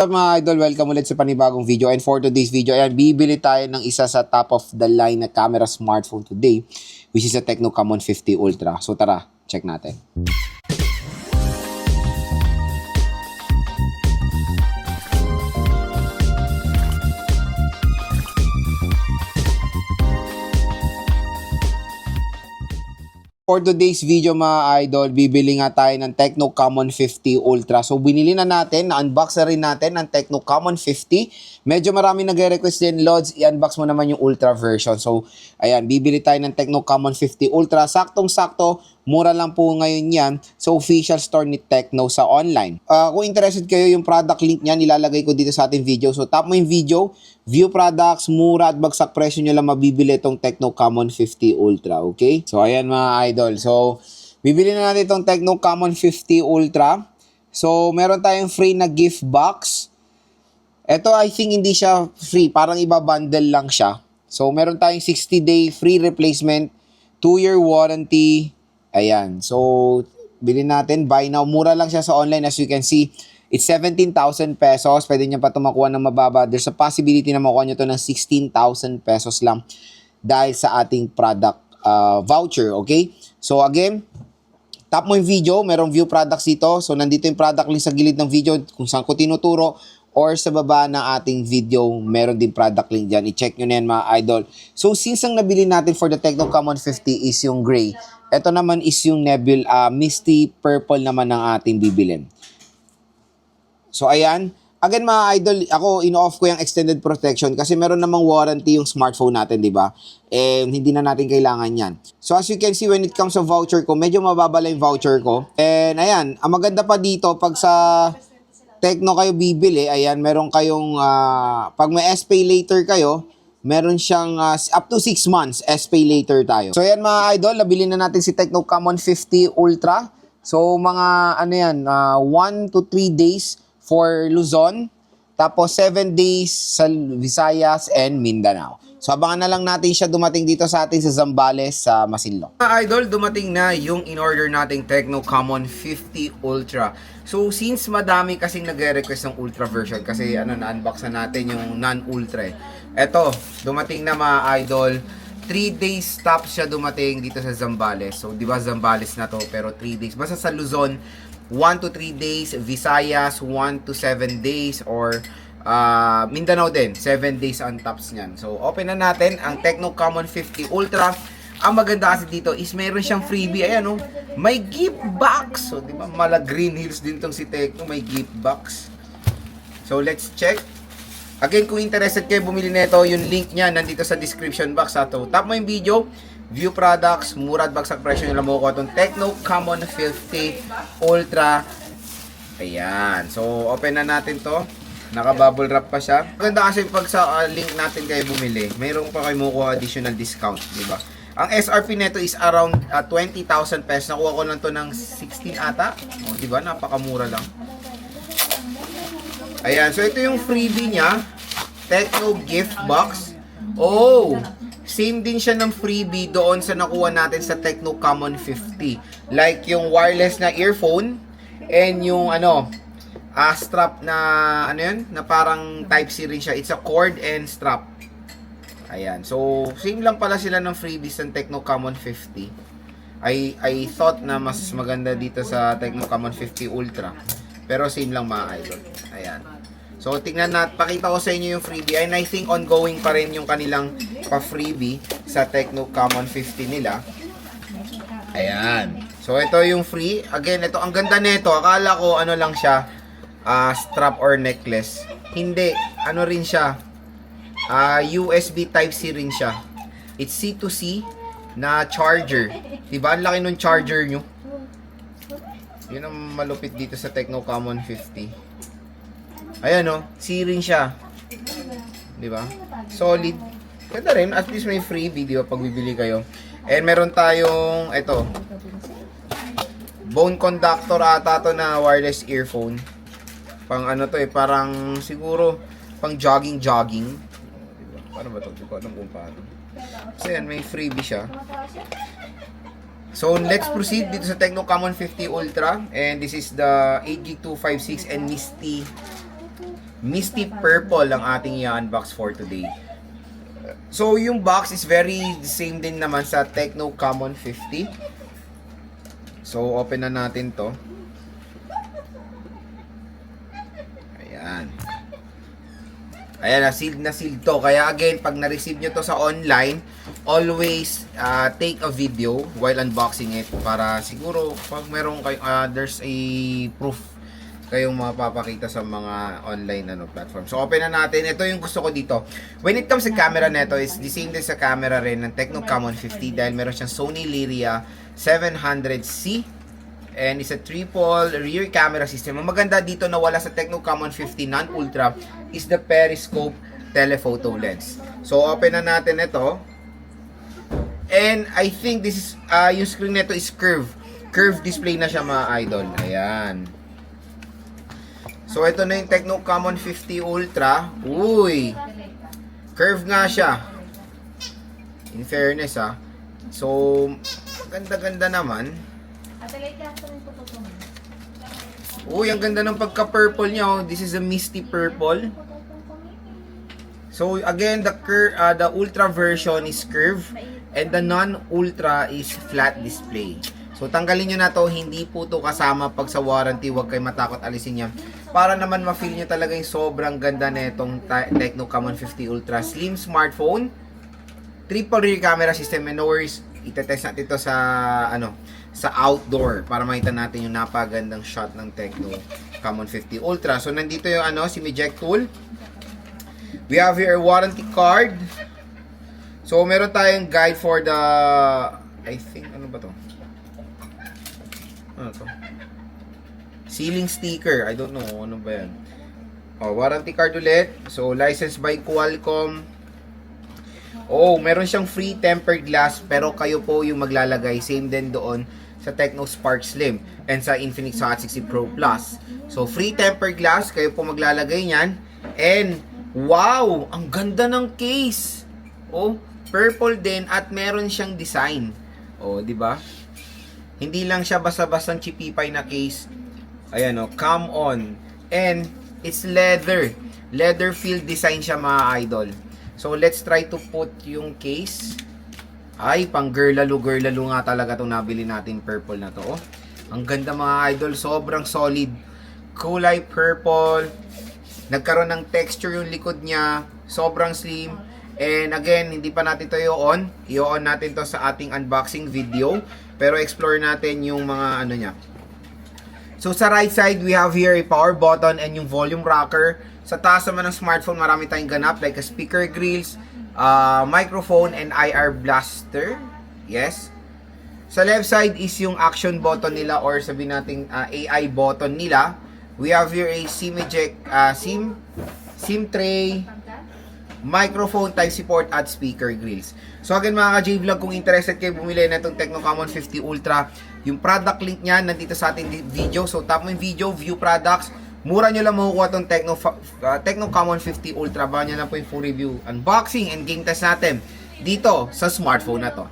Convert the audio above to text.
What's up mga idol? Welcome ulit sa panibagong video. And for today's video, ayan, bibili tayo ng isa sa top of the line na camera smartphone today, which is a Tecno Camon 50 Ultra. So tara, check natin. For today's video mga idol, bibili nga tayo ng Tecno Camon 50 Ultra. So binili na natin, na-unbox na rin natin ang Tecno Camon 50. Medyo marami nagre-request din, Lods, i-unbox mo naman yung Ultra version. So ayan, bibili tayo ng Tecno Camon 50 Ultra. Saktong-sakto, mura lang po ngayon yan sa official store ni Tecno sa online. Kung interested kayo, yung product link niyan, ilalagay ko dito sa ating video. So tap mo yung video, view products, mura at bagsak presyo nyo lang mabibili itong Tecno Camon 50 Ultra, okay? So ayan mga idol. So bibili na natin itong Tecno Camon 50 Ultra. So meron tayong free na gift box. Ito I think hindi siya free, parang iba-bundle lang siya. So meron tayong 60-day free replacement, 2-year warranty. Ayan. So bilhin natin, buy now. Mura lang siya sa online as you can see. It's 17,000 pesos. Pwede niyo pa ito makuha ng mababa. There's a possibility na makuha niyo ito ng 16,000 pesos lang dahil sa ating product voucher. Okay? So again, tap mo yung video. Merong view products dito. So nandito yung product link sa gilid ng video kung saan ko tinuturo. Or sa baba ng ating video, meron din product link dyan. I-check nyo na yan mga idol. So since ang nabili natin for the Tecno Camon 50 is yung gray, ito naman is yung misty purple naman ng ating bibilin. So ayan, again mga idol, ako ino-off ko yung extended protection kasi meron namang warranty yung smartphone natin, di ba? Hindi na natin kailangan yan. So as you can see, when it comes to voucher ko, medyo mababa lang yung voucher ko. And ayan, ang maganda pa dito, pag sa Tecno kayo bibili, ayan, meron kayong, pag may S-Pay later kayo, meron siyang up to 6 months S-Pay later tayo. So ayan mga idol, nabili na natin si Tecno Camon 50 Ultra. So mga ano yan, 1 to 3 days for Luzon, tapos 7 days sa Visayas and Mindanao. So abangan na lang natin siya dumating dito sa atin sa Zambales sa Masinloc. Mga idol, dumating na yung in-order nating Tecno Camon 50 Ultra. So since madami kasing nagre-request ng Ultra version kasi na-unbox na natin yung non-Ultra eh. Eto, dumating na mga idol. 3 days stop siya dumating dito sa Zambales. So di ba Zambales na to pero 3 days. Basta sa Luzon, 1 to 3 days, Visayas 1 to 7 days or Mindanao din, 7 days on tops niyan. So open na natin ang Tecno Camon 50 Ultra. Ang maganda kasi dito is mayroon siyang freebie. Ayan oh, may gift box. So di ba mala Green Hills din tong si Tecno, may gift box. So let's check. Again, kung interested kayo bumili nito, yung link niya nandito sa description box. So tap mo yung video, view products, mura at bagsak presyo nila makukuha itong Tecno Camon 50 Ultra. Ayan. So open na natin to. Naka-bubble wrap pa siya. Maganda kasi pag sa link natin kayo bumili, mayroon pa kayo makukuha additional discount, di ba? Ang SRP nito is around 20,000 pesos. Nakuha ko lang to ng 16 ata. O, di ba? Napakamura lang. Ayan. So ito yung freebie niya. Tecno gift box. Oh! Same din siya ng freebie doon sa nakuha natin sa Tecno Camon 50. Like yung wireless na earphone and yung strap na yun, na parang type C rin siya. It's a cord and strap. Ayan. So same lang pala sila ng freebies ng Tecno Camon 50. I thought na mas maganda dito sa Tecno Camon 50 Ultra. Pero same lang mga idol. Ayan. So tingnan natin, pakita ko sa inyo yung freebie. And I think ongoing pa rin yung kanilang pa-freebie sa Tecno Camon 50 nila. Ayan. So ito yung free. Again, ito ang ganda nito. Akala ko lang siya, strap or necklace. Hindi, rin siya. USB Type-C rin siya. It's C2C na charger. Diba? Ang laki nung charger nyo. Yun ang malupit dito sa Tecno Camon 50. Ayan o, C rin siya. Diba? Solid. Ganda rin. At least may free video pag bibili kayo. And meron tayong, ito, bone conductor ata to na wireless earphone. Pang parang siguro pang jogging. Diba? Paano ba ito? Hindi ko alam kung paano. Kasi yan, may freebie siya. So, let's proceed dito sa Tecno Camon 50 Ultra. And this is the 8GB 256 and Misty Misty Purple ang ating i-unbox for today. So, yung box is very same din naman sa Tecno Common 50. So, open na natin to. Ayan. Ayan, na sealed to. Kaya again, pag na-receive nyo to sa online, always take a video while unboxing it para siguro pag meron kayo, there's a proof kayong mapapakita sa mga online platform. So, open na natin. Ito yung gusto ko dito. When it comes sa camera neto, is the same din sa camera rin ng Tecno Common 50 dahil meron siyang Sony Xperia 700C and it's a triple rear camera system. Ang maganda dito na wala sa Tecno Common 50 non-ultra is the periscope telephoto lens. So, open na natin ito. And I think this is, yung screen nito is curved. Curved display na siya mga idol. Ayan. So, ito na yung Tecno Common 50 Ultra. Uy! Curve nga siya. In fairness, So, ganda-ganda naman. Uy, ang ganda ng pagka-purple niya. This is a misty purple. So, again, the Ultra version is curved and the non-Ultra is flat display. So, tanggalin nyo na to. Hindi po to kasama pag sa warranty. Huwag kayo matakot alisin yan. Para naman ma-feel nyo talaga yung sobrang ganda na itong Tecno Common 50 Ultra. Slim smartphone. Triple rear camera system. And no worries, itetest natin ito sa, sa outdoor. Para makita natin yung napagandang shot ng Tecno Common 50 Ultra. So, nandito yung SIM eject tool. We have here a warranty card. So, meron tayong guide for the, I think, ano ba to? Ano to? Sealing sticker. I don't know. Ano ba yan? Warranty card ulit. So, licensed by Qualcomm. Meron siyang free tempered glass. Pero kayo po yung maglalagay. Same din doon sa Tecno Spark Slim and sa Infinix Hot 60 Pro Plus. So, free tempered glass. Kayo po maglalagay niyan. And, wow! Ang ganda ng case. Purple din at meron siyang design. Di ba? Hindi lang siya basta-bastang chipipay na case. Ayan come on. And it's leather. Leather feel design siya mga idol. So let's try to put yung case. Ay, pang girlalo nga talaga itong nabili natin purple na to. Ang ganda mga idol. Sobrang solid. Kulay purple. Nagkaroon ng texture yung likod niya. Sobrang slim. And again, hindi pa natin ito i-on. I-on natin to sa ating unboxing video. Pero explore natin yung mga niya. So sa right side, we have here a power button and yung volume rocker. Sa taas naman ng smartphone, marami tayong ganap like a speaker grills, microphone, and IR blaster. Yes. Sa left side is yung action button nila or sabihin natin AI button nila. We have here a SIM eject, SIM tray, microphone, Type-C port, at speaker grills. So again mga ka-J-Vlog, kung interested kayo bumili na itong Tecno Common 50 Ultra, yung product link niya nandito sa ating video. So tap mo yung video, view products. Mura nyo lang makukuha itong Tecno Common 50 Ultra. Baka nyo lang po yung full review, unboxing, and game test natin dito sa smartphone na to.